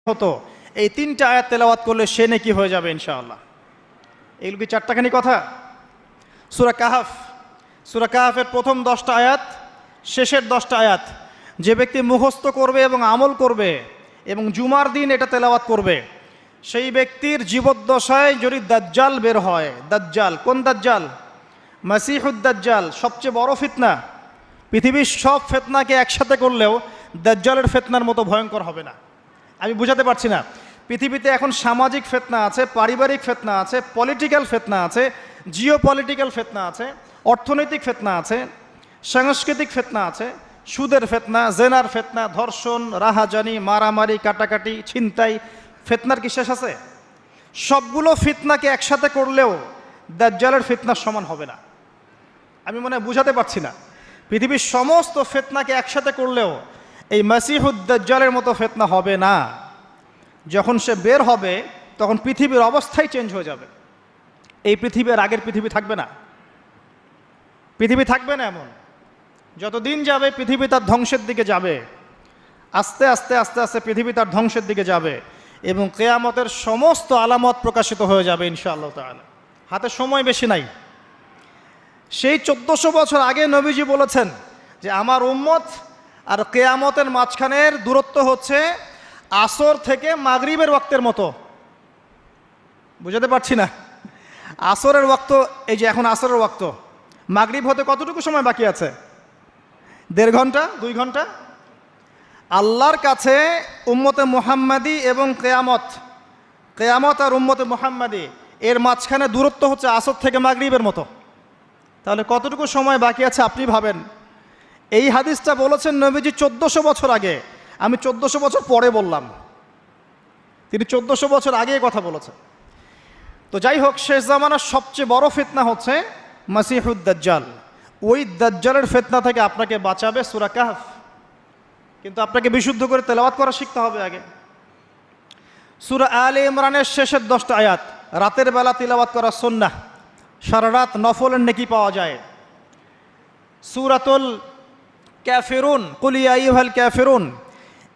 হতো, এই 3টা আয়াত তেলাওয়াত করলে সে নেকি হয়ে যাবে ইনশাআল্লাহ। এগুলো কি 4টাখানি কথা? সূরা কাহাফ, সূরা কাহাফের প্রথম 10টা আয়াত, শেষের 10টা আয়াত যে ব্যক্তি মুখস্থ করবে এবং আমল করবে এবং জুমার দিন এটা তেলাওয়াত করবে, সেই ব্যক্তির জীবদ্দশায় যদি দাজ্জাল বের হয়, দাজ্জাল কোন দাজ্জাল? মাসিহুদ দাজ্জাল, সবচেয়ে বড় ফিতনা। পৃথিবীর সব ফিতনাকে একসাথে করলেও দাজ্জালের ফিতনার মতো ভয়ঙ্কর হবে না। আমি বুঝাতে পারছি না। পৃথিবীতে এখন সামাজিক ফিতনা আছে, পারিবারিক ফিতনা আছে, পলিটিক্যাল ফিতনা আছে, জিও পলিটিক্যাল ফিতনা আছে, অর্থনৈতিক ফিতনা আছে, সাংস্কৃতিক ফিতনা আছে, সুদের ফিতনা, জেনার ফিতনা, ধর্ষণ, রাহাজানি, মারামারি, কাটাকাটি, ছিনতাই, ফিতনার কি শেষ আছে? সবগুলো ফিতনাকে একসাথে করলেও দাজ্জালের ফিতনার সমান হবে না। আমি মনে হয় বুঝাতে পারছি না। পৃথিবীর সমস্ত ফিতনাকে একসাথে করলেও এই মাসিহুদ দাজ্জালের মতো ফিতনা হবে না। যখন সে বের হবে তখন পৃথিবীর অবস্থাই চেঞ্জ হয়ে যাবে। এই পৃথিবীর আগের পৃথিবী থাকবে না, পৃথিবী থাকবে না এমন। যতদিন যাবে পৃথিবী তার ধ্বংসের দিকে যাবে, আস্তে আস্তে আস্তে আস্তে পৃথিবী তার ধ্বংসের দিকে যাবে এবং কিয়ামতের সমস্ত আলামত প্রকাশিত হয়ে যাবে ইনশাআল্লাহ তাআলা। হাতে সময় বেশি নাই। সেই 1400 বছর আগে নবীজি বলেছেন যে আমার উম্মত আর কিয়ামতের মাঝখানের দূরত্ব হচ্ছে আসর থেকে মাগরিবের ওয়াক্তের মতো। বুঝাতে পারছি না? আসরের ওয়াক্ত, এই যে এখন আসরের ওয়াক্ত, মাগরিব হতে কতটুকু সময় বাকি আছে? 1.5 ঘন্টা, 2 ঘন্টা। আল্লাহর কাছে উম্মতে মুহাম্মাদি এবং কেয়ামত আর উম্মতে মুহাম্মাদি এর মাঝখানে দূরত্ব হচ্ছে আসর থেকে মাগরিবের মতো। তাহলে কতটুকু সময় বাকি আছে আপনি ভাবেন। এই হাদিসটা বলেছেন নবীজি 1400 বছর আগে, আমি 1400 বছর পরে বললাম, তিনি 1400 বছর আগে কথা বলেছেন। তো যাই হোক, শেষ জামানার সবচেয়ে বড় ফিতনা হচ্ছে মাসিহুদ দাজ্জাল। ওই দাজ্জালের ফিতনা থেকে আপনাকে বাঁচাবে সূরা কাহফ। কিন্তু আপনাকে বিশুদ্ধ করে তেলাওয়াত করা শিখতে হবে আগে। সূরা আলে ইমরানের শেষের 10টা আয়াত রাতের বেলা তিলাওয়াত করা সুন্নাহ, সারা রাত নফলের নেকি পাওয়া যায়। সূরাতুল কাফিরুন, কুল ইয়া আইয়ুহাল কাফিরুন,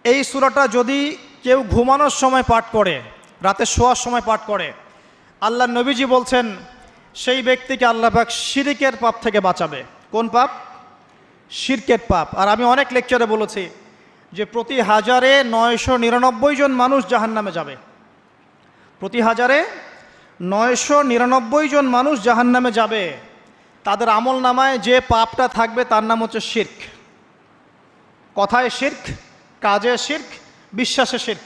এই সূরাটা যদি কেউ ঘুমানোর সময় পাঠ করে, রাতে শোয়ার সময় পাঠ করে, আল্লাহ নবীজি বলছেন সেই ব্যক্তিকে আল্লাহ পাক শিরকের পাপ থেকে বাঁচাবে। কোন পাপ? শিরকের পাপ। আর আমি অনেক লেকচারে বলেছি যে প্রতি 1000-এ 999 জন মানুষ জাহান্নামে যাবে। প্রতি 1000-এ 999 জন মানুষ জাহান্নামে যাবে। তাদের আমল নামায় যে পাপটা থাকবে তার নাম হচ্ছে শিরক। কথায় শিরক, কাজে শিরক, বিশ্বাসে শিরক।